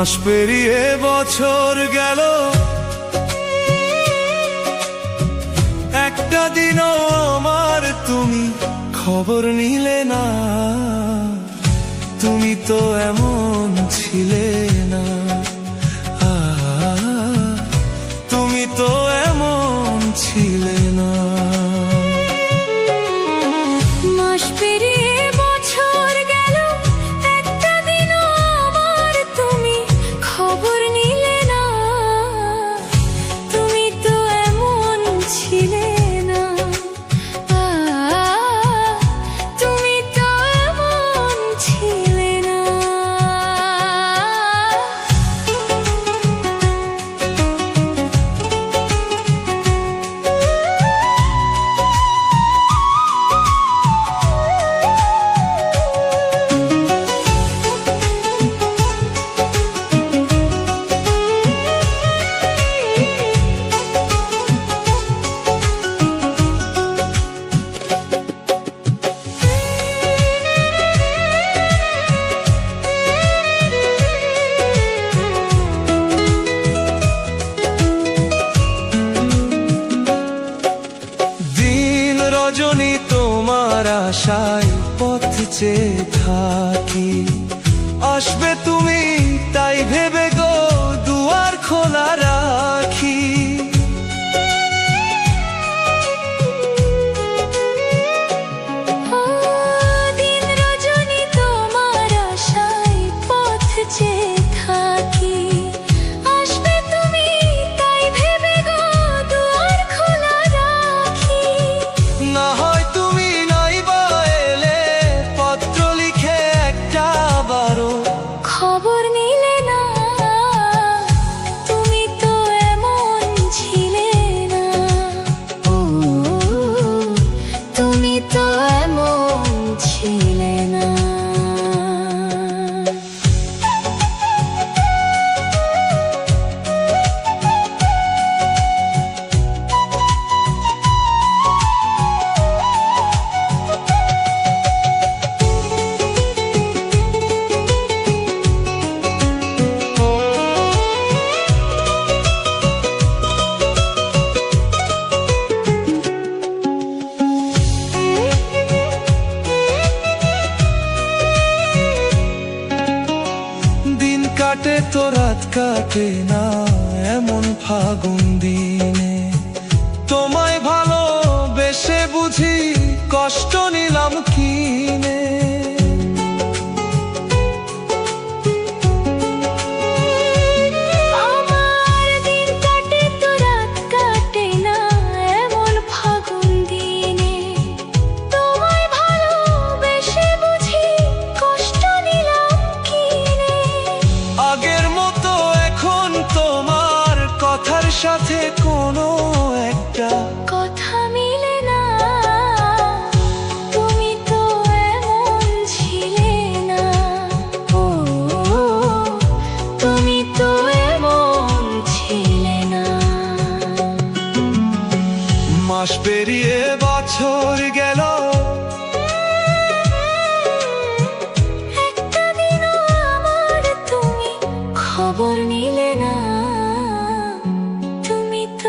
মাস পেরিয়ে বছর গেল, একটা দিনও আমার তুমি খবর নিলে না। তুমি তো এমন ছিলে না, তুমি তো এমন ছিলে না। মাস পেরিয়ে বছর গেল, একটা দিনও আমার তুমি খবর নিলে না। তুমি তো এমন ছিলে না, তুমি তো এমন ছিলে না। রজনী তোমার আশায় পথ চেয়ে থাকি, আসবে তুমি তাই ভেবে গো দুয়ার খোলা রাখি। দিন রজনী তোমার আশায় পথ চেয়ে থাকি, আসবে তুমি তাই ভেবে গো দুয়ার খোলা রাখি। না হয় তুমি নাই বা এলে, পত্র লিখে একটা বারো খবর নিলে না। তুমি তো এমন ছিলে না, তুমি তো এমন ছিলে না। কাটে তো রাত কাটে না এমন ফাগুন দিনে, তোমায় ভালোবেসে বুঝি কষ্ট নিলাম কিনে। আমার দিন কাটে তো রাত কাটে না এমন ফাগুন দিনে, তোমায় ভালোবেসে বুঝি কষ্ট নিলাম কিনে। আগের মতো এখন তোমার কথার সাথে কোনো একটা কথা মিলে না। তুমি তো এমন ছিলে না, তুমি তো এমন ছিলে না। মাস পেরিয়ে বছর গেল, একটা দিনও আমার তুমি খবর নিলে না। তুমি তো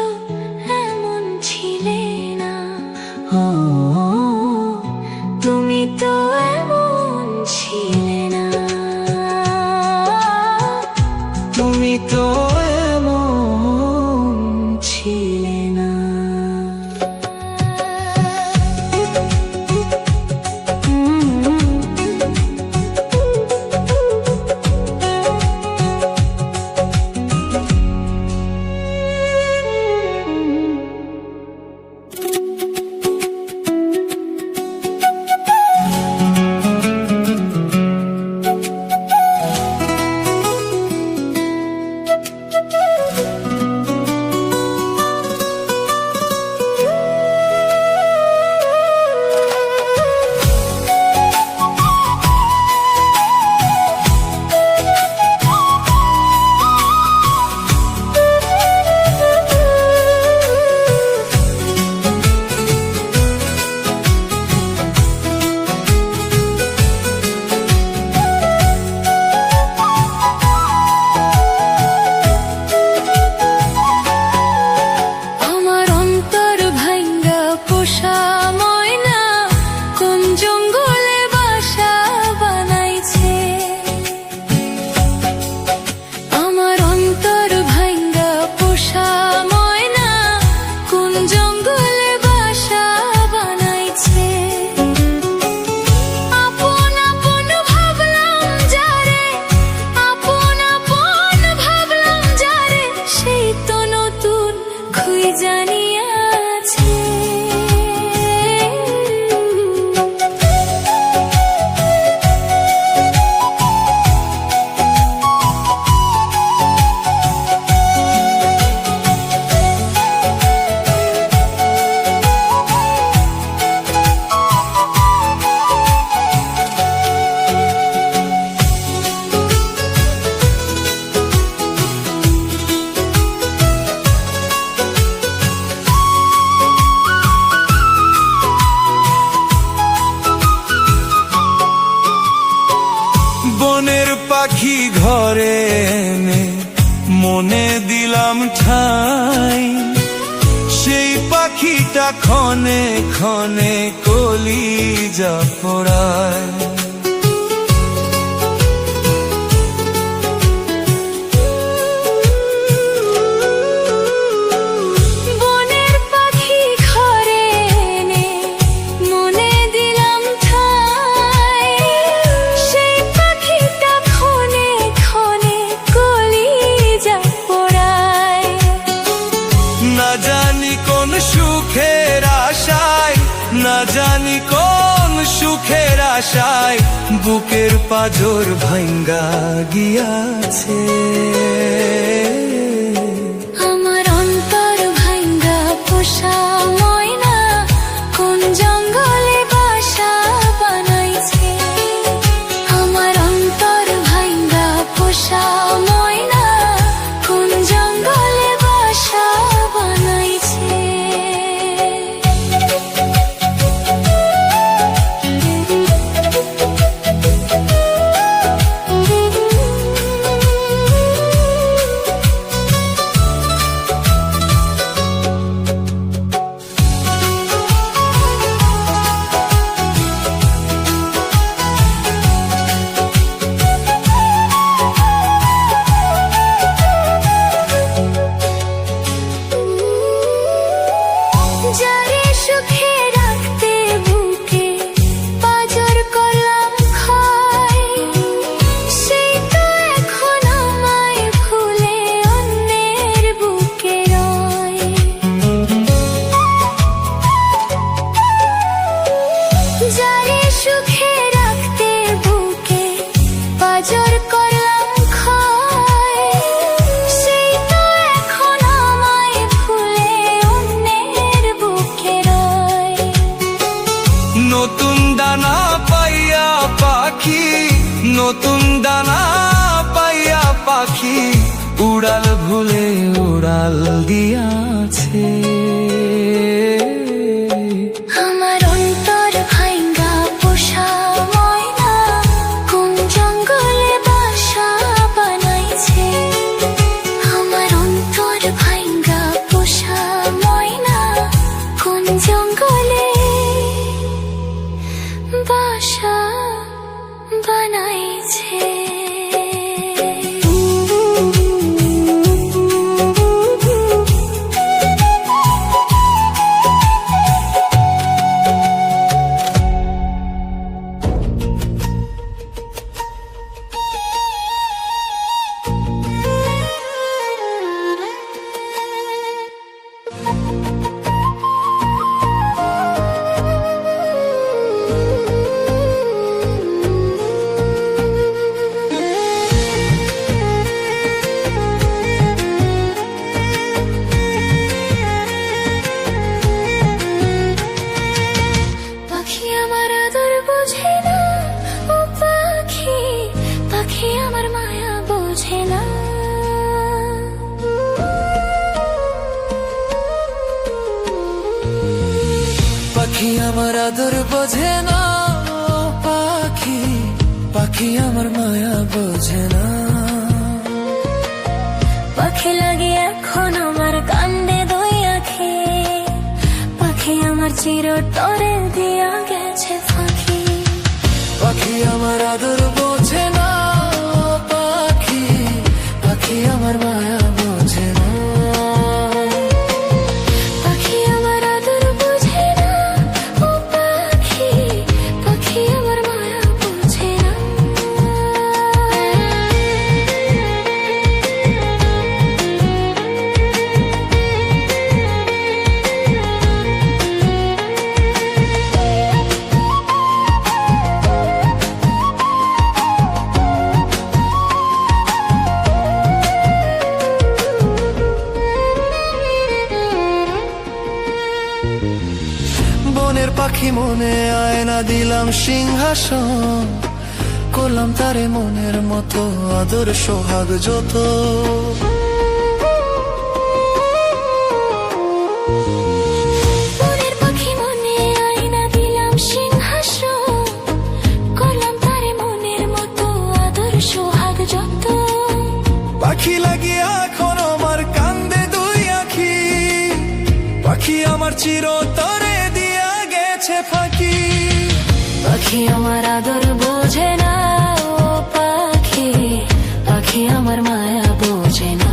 বনের পাখি ঘরে এনে মনে দিলাম ঠাই, সেই পাখিটা ক্ষণে ক্ষণে কলিজা পোড়ায়। বনের পাখি ঘরে এনে মনে দিলাম ঠাই, সেই পাখিটা ক্ষণে ক্ষণে কলিজা পোড়ায়। না জানি কোন সুখের আশায়, না জানি কোন সুখের আশায় বুকের পাজর ভাঙ্গা গিয়াছে। আমার অন্তর ভাঙ্গা পোষা ময়না কোন জঙ্গলে বাসা বানাইছে। আমার অন্তর ভাঙ্গা পোষা ময়না কোন জঙ্গলে বাসা বানাইছে। যারে সুখে রাখতে বুকে পাজর করলাম ক্ষয়, সেই তো এখন আমায় ভুলে অন্যের বুকে রয়। যারে সুখে রাখতে বুকে পাজর করলাম ক্ষয়, সেই তো এখন আমায় ভুলে অন্যের বুকে রয়। নতুন দানা পাইয়া পাখি, নতুন দানা পাইয়া পাখি উড়াল ভুলে উড়াল দিয়াছে। আমার অন্তর ভাঙ্গা পোষা ময়না কোন জঙ্গলে বাসা বানাইছে। আমার অন্তর ভাঙ্গা পোষা ময়না কোন জঙ্গলে বাসা বানাইছে। পাখি আমার আদর বোঝে না, ও পাখি, পাখি আমার মায়া বোঝে না। পাখি আমার আদর বোঝে না, পাখি, পাখি আমার মায়া বোঝে না। পাখি লাগে এখন আমার কান্দে দুই আঁখি, পাখি আমার চিরতরে দিয়া গেছে ফাঁকি। পাখি আমার আদর বোঝে না, পাখি, পাখি আমার মায়া বোঝে না। পাখি আমার আদর বোঝে না, ও পাখি, পাখি আমার মায়া বোঝে না। বনের পাখি মনে আয়না দিলাম সিংহাসন, করলাম তারে মনের মতো আদর সোহাগ যত। বনের পাখি মনে আয়না দিলাম সিংহাসন, করলাম তারে মনের মতো পাখি আমার চিরতরে দিয়া গেছে ফাঁকি। পাখি আমার আদর বোঝে না, ও পাখি, পাখি আমার মায়া বোঝে না।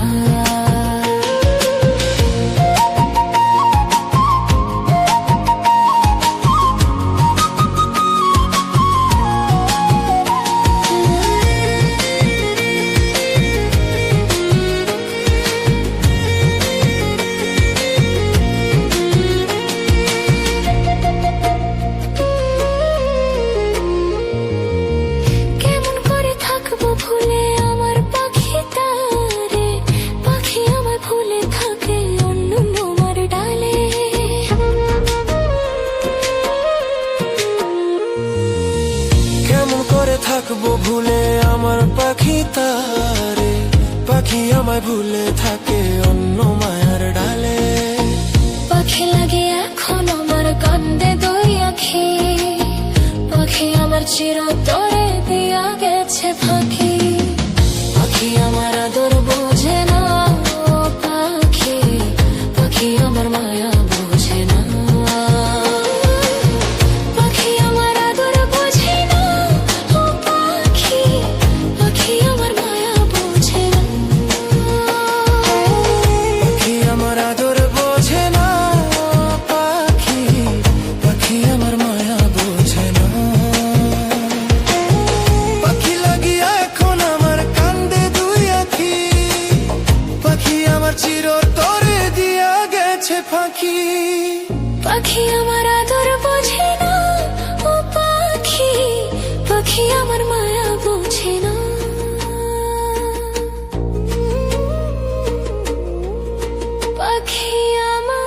থাকবো ভুলে আমার পাখি তারে, পাখি আমায় ভুলে থাকে অন্য মায়ার ডালে। পাখি লাগে এখন আমার কান্দে দুই আখি, পাখি আমার চিরতরে দিয়া গেছে ফাঁকি। পাখি আমার আদর বোঝে না, ও পাখি, পাখি আমার মায়া বোঝে না। চিরতরে দিয়া গেছে ফাঁকি। পাখি আমার আদর বোঝে না, ও পাখি, পাখি আমার মায়া বোঝে না। পাখি আমার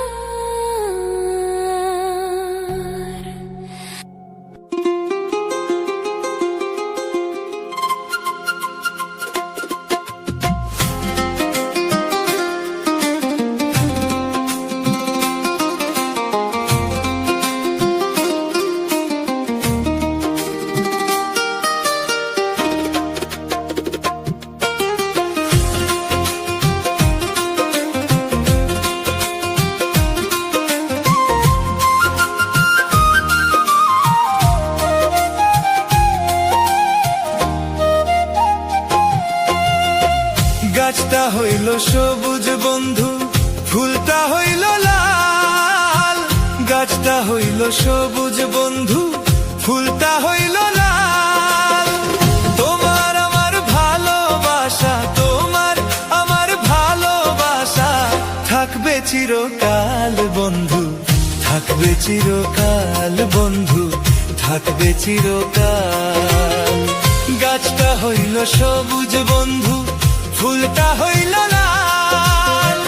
গাছটা হইল সবুজ বন্ধু, ফুলটা হইল লাল। গাছটা হইল সবুজ বন্ধু, ফুলটা হইল লাল। তোমার আমার ভালোবাসা, তোমার আমার ভালোবাসা থাকবে চিরকাল বন্ধু, থাকবে চিরকাল বন্ধু, থাকবে চিরকাল। গাছটা হইল সবুজ বন্ধু, ফুলটা হইল লাল।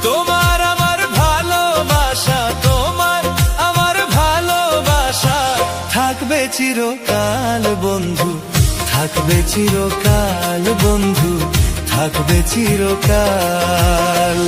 তোমার আমার ভালোবাসা, তোমার আমার ভালোবাসা থাকবে চিরকাল বন্ধু, থাকবে চিরকাল বন্ধু, থাকবে চিরকাল।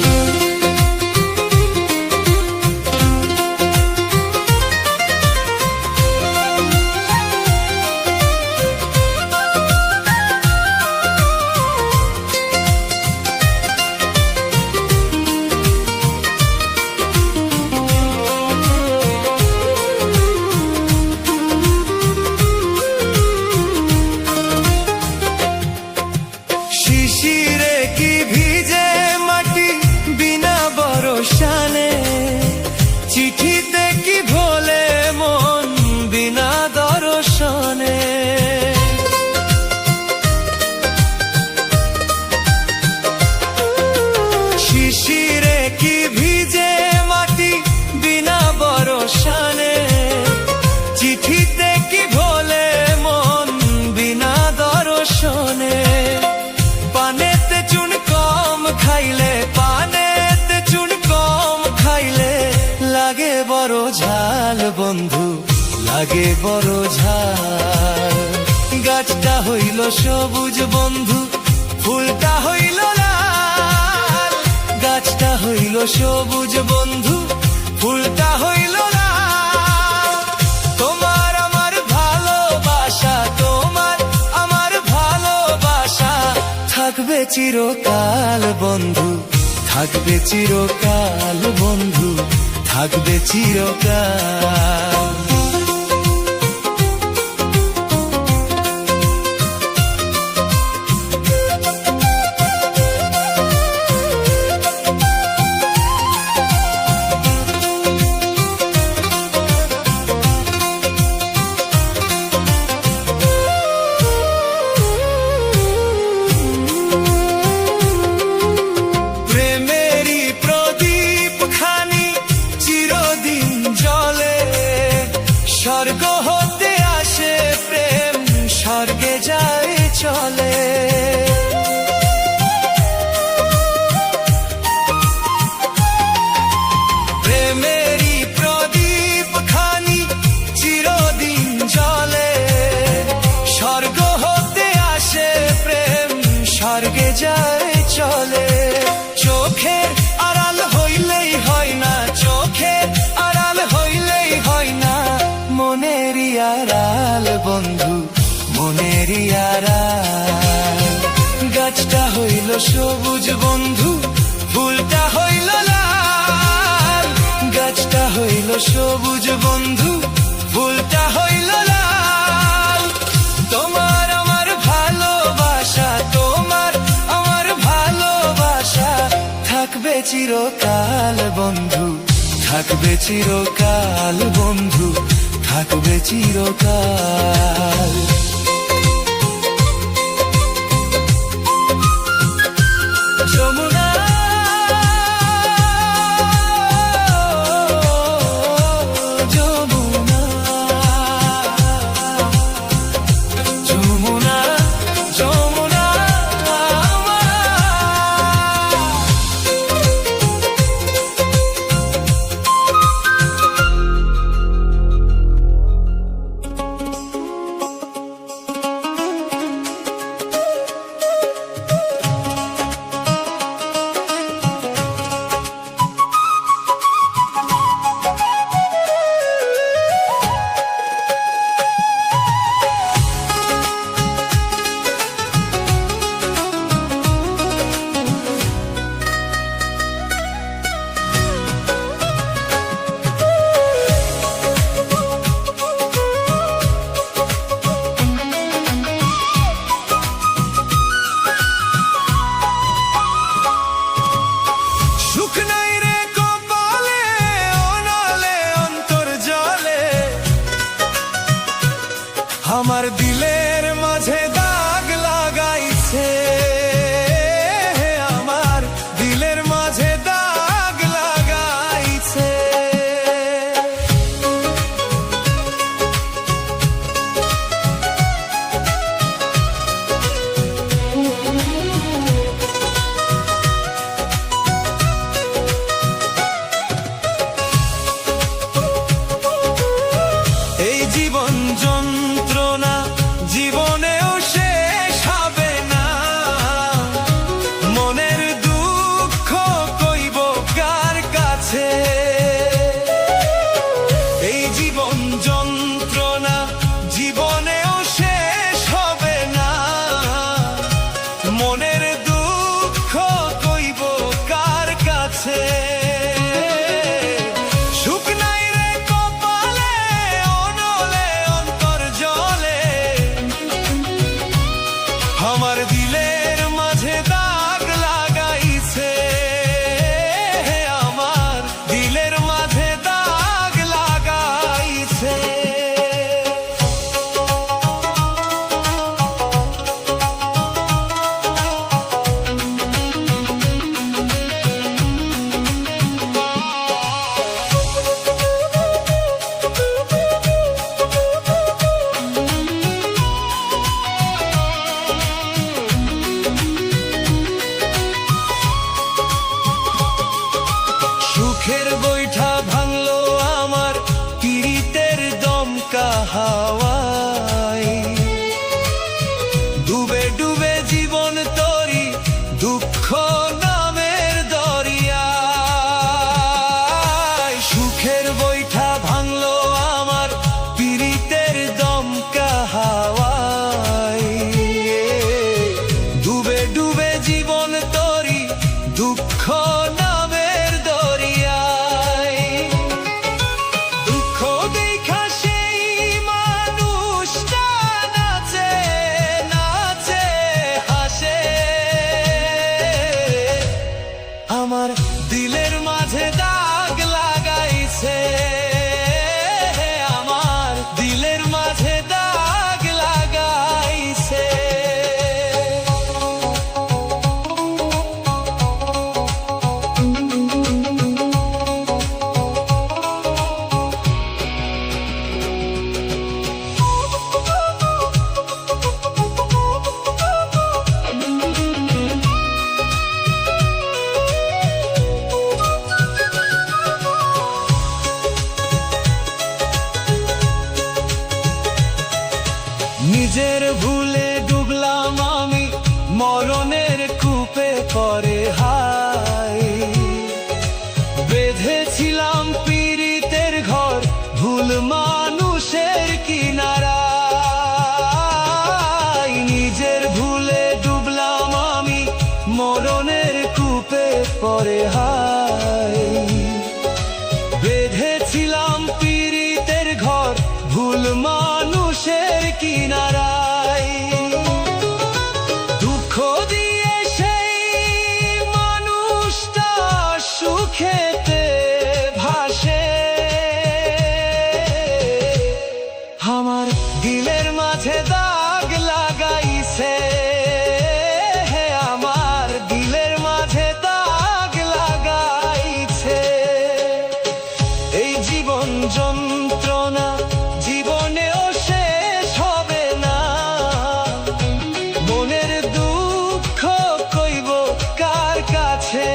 শিশিরে কি ভিজে মাটি বিনা বরসানে, চিঠিতে কি ভোলে মন বিনা দর্শনে। শিশিরে কি ভিজে মাটি বিনা বরসানে, চিঠিতে কি ভোলে মন বিনা দর্শনে। পানেতে চুন কম খাইলে, পানেতে চুন কম খাইলে লাগে বড় ঝাল বন্ধু, লাগে বড় ঝাল। গাছটা হইল সবুজ বন্ধু, ফুলটা হইল লাল। গাছটা হইল সবুজ বন্ধু, ফুলটা হইল লাল। তোমার আমার ভালোবাসা, তোমার আমার ভালোবাসা থাকবে চিরকাল বন্ধু, থাকবে চিরকাল বন্ধু, থাকবে চিরকাল। স্বর্গ হতে আসে প্রেম, স্বর্গে যায় চলে। প্রেমেরই প্রদীপ খানি চিরদিন জ্বলে, স্বর্গ হতে আসে প্রেম, স্বর্গে যায় চলে। চোখের আড়াল হইলেই হয় না, চোখের আড়াল হইলেই হয় না, মনেরই আড়াল বন্ধু, মনেরই আড়াল। গাছটা হইল সবুজ বন্ধু, ফুলটা হইল লাল। গাছটা হইল সবুজ বন্ধু, ফুলটা হইল লাল। তোমার আমার ভালোবাসা, তোমার আমার ভালোবাসা থাকবে চিরকাল বন্ধু, থাকবে চিরকাল বন্ধু, থাকবে চিরকাল। যমুনা যমুনা যমুনা যমুনা আমার দিলের মাঝে দাগ লাগাইছে, আমার দিলের মাঝে দাগ লাগাইছে। এই জীবন যন্ত্রণা জীবনেও শেষ হবে না, মনের দুঃখ কইব কার কাছে। এই জীবন যন্ত্রণা জীবনেও শেষ হবে না, মনের দুঃখ কইব কার কাছে। আমার দিলের মাঝে দাগ লাগাইছে, আমার দিলের মাঝে দাগ লাগাইছে। করে হায়। বেঁধেছিলাম পীড়িতের ঘর ভুল মানুষের কিনারায়, দুঃখ দিয়ে সেই মানুষটা সুখেতে ভাসে। আমার দিলের মাঝে দাগ লাগাইছে, আমার দিলের মাঝে দাগ লাগাইছে। এই জীবন যন্ত্রণা জীবনেও শেষ হবে না, মনের দুঃখ কইব কার কাছে।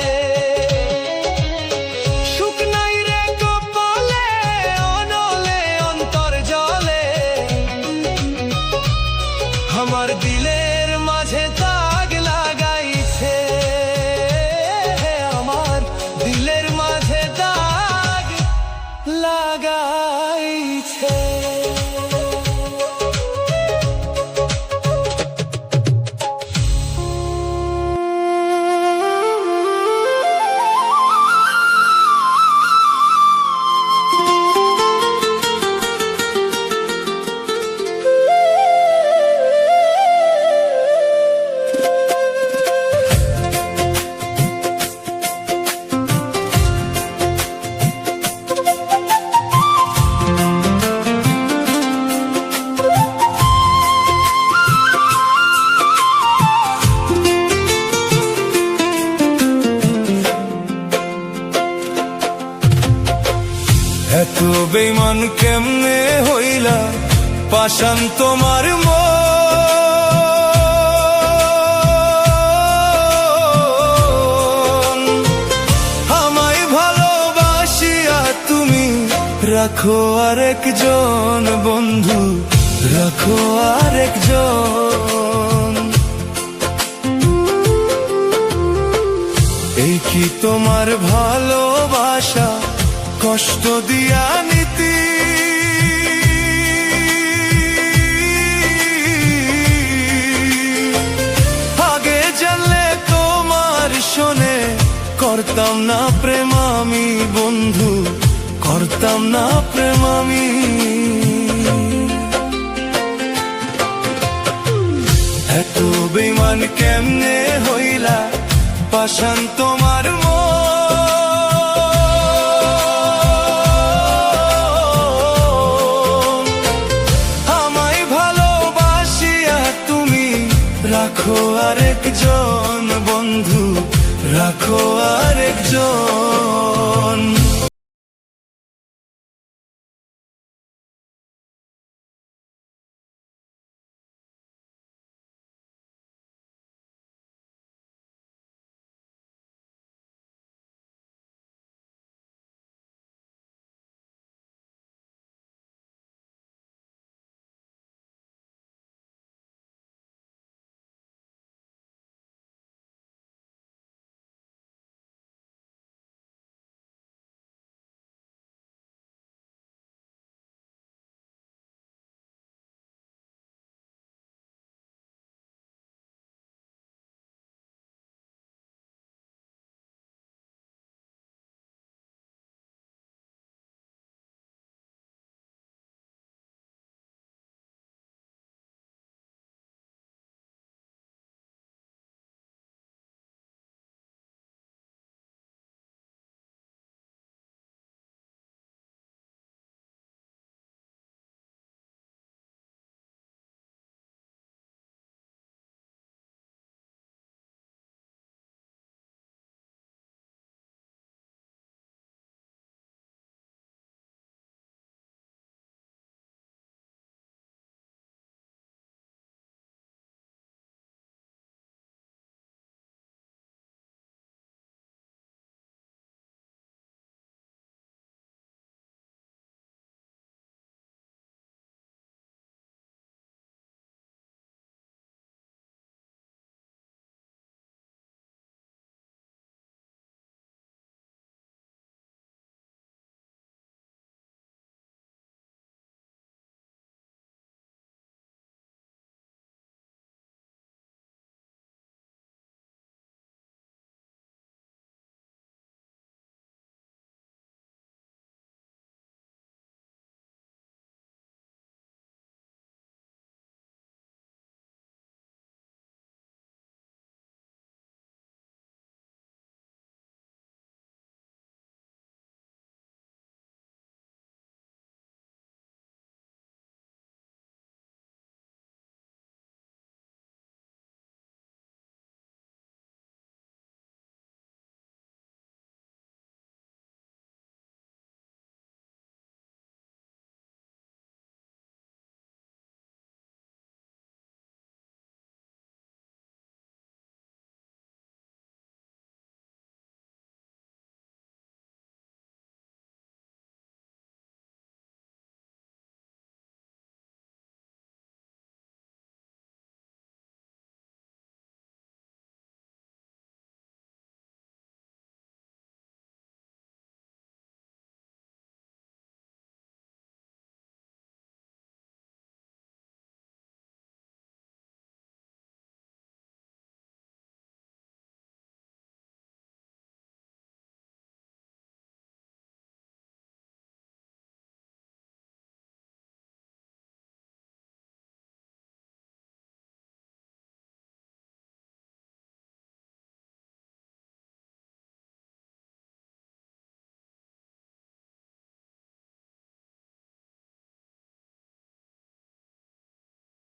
সুখ নাই রে কপালে, অনলে অন্তর জলে, আমার দিলের মাঝে দাগ লাগাইছে, আমার দিলের মাঝে দাগ লাগাইছে। এত বেঈমান কেমনে হইলা পাষাণ তোমার মন। আমায় ভালোবাসিয়া তুমি রাখো আরেকজন বন্ধু, রাখো আরেকজন। এই কি তোমার ভালোবাসা কষ্ট দিয়া নীতি? আগে জানলে তোমার শোনে করতাম না প্রেম আমি বন্ধু, করতাম না প্রেম আমি। এত বেঈমান কেমনে হইলা পাষাণ তোমার মন। রাখো আরেকজন বন্ধু, রাখো আরেকজন।